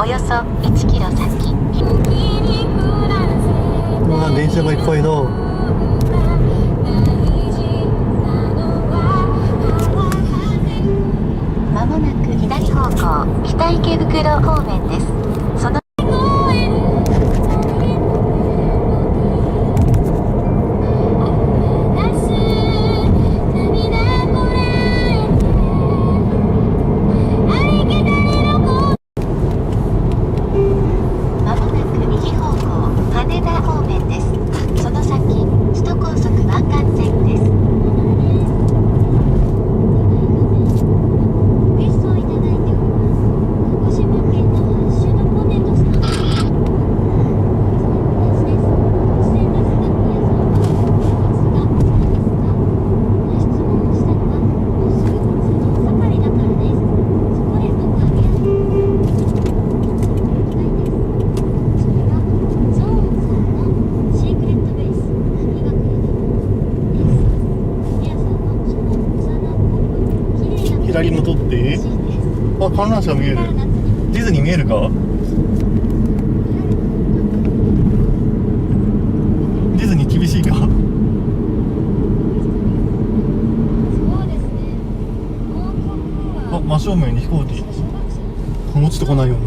およそ1キロ先。うわ、電車がいっぱいだ。まもなく左方向北池袋方面です。そのまもなく右方向羽田方面です。その先首都高速湾岸線です。左戻って。あ、観覧車見える。ディズニー見えるか。ディズニー厳しいか。あ、真正面に飛行機落ちてこないような。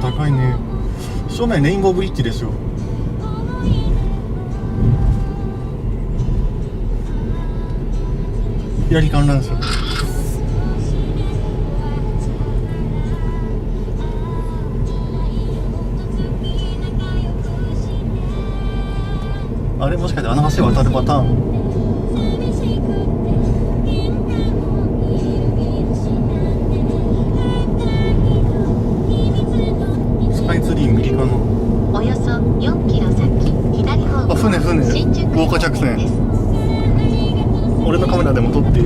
高いね。正面レインボーブリッジですよ。左観覧車。あれもしかしてあの橋渡るパターン。スカイツリー右かな。およそ4キロ先左方向。あ、船豪華客船。俺のカメラでも撮って。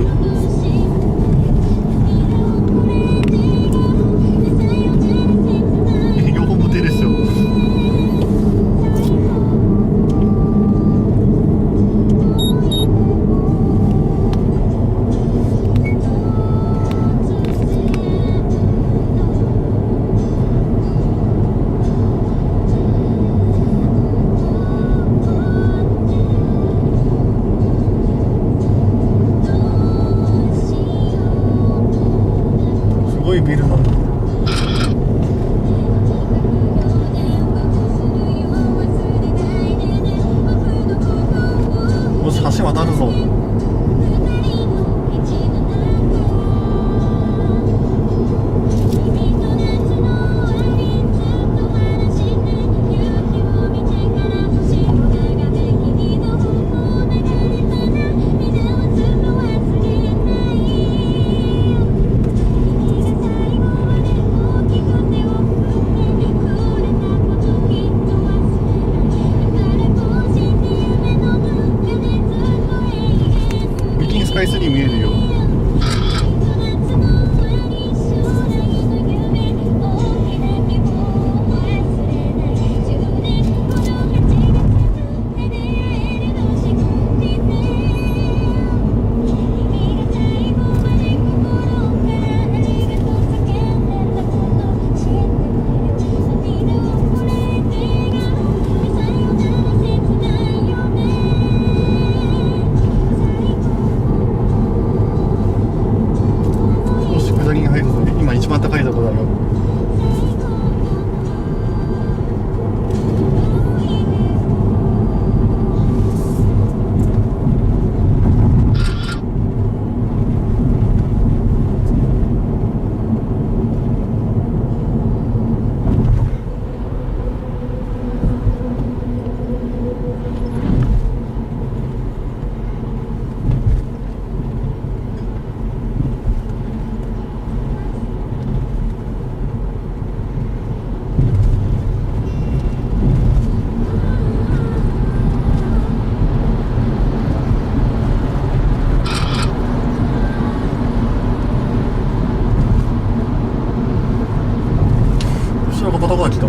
いビルなんだ。よし、橋渡るぞ。ビキニスカイツリー見えるよ。少し下りに入るぞ。今一番高いところだよ。後ろがパタパタ来た。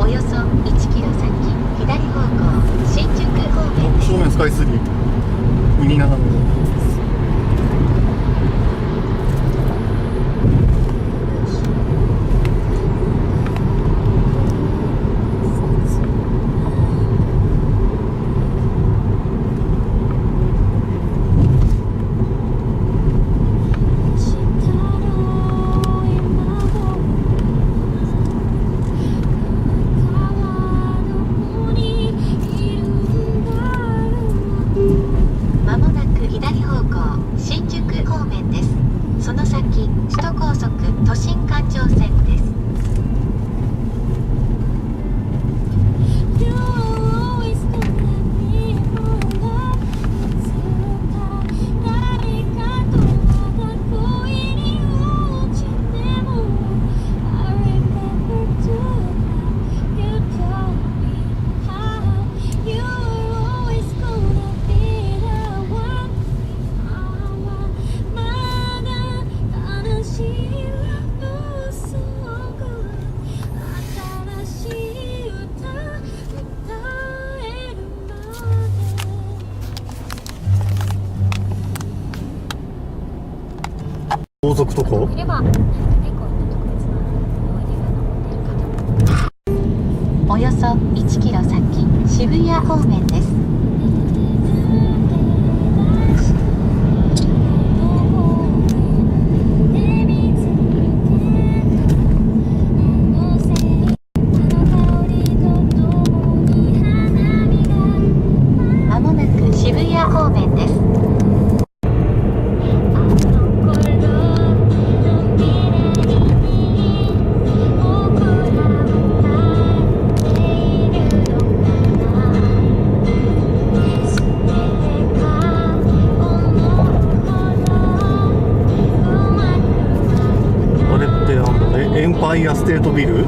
およそ1キロ先、左方向、新宿方面です。正面スカイツリー右斜め。まもなく左方向、新宿方面です。その先、首都高速都心環状線です。高速とこ。およそ1キロ先、渋谷方面です。まもなく渋谷方面です。エンパイアステートビル。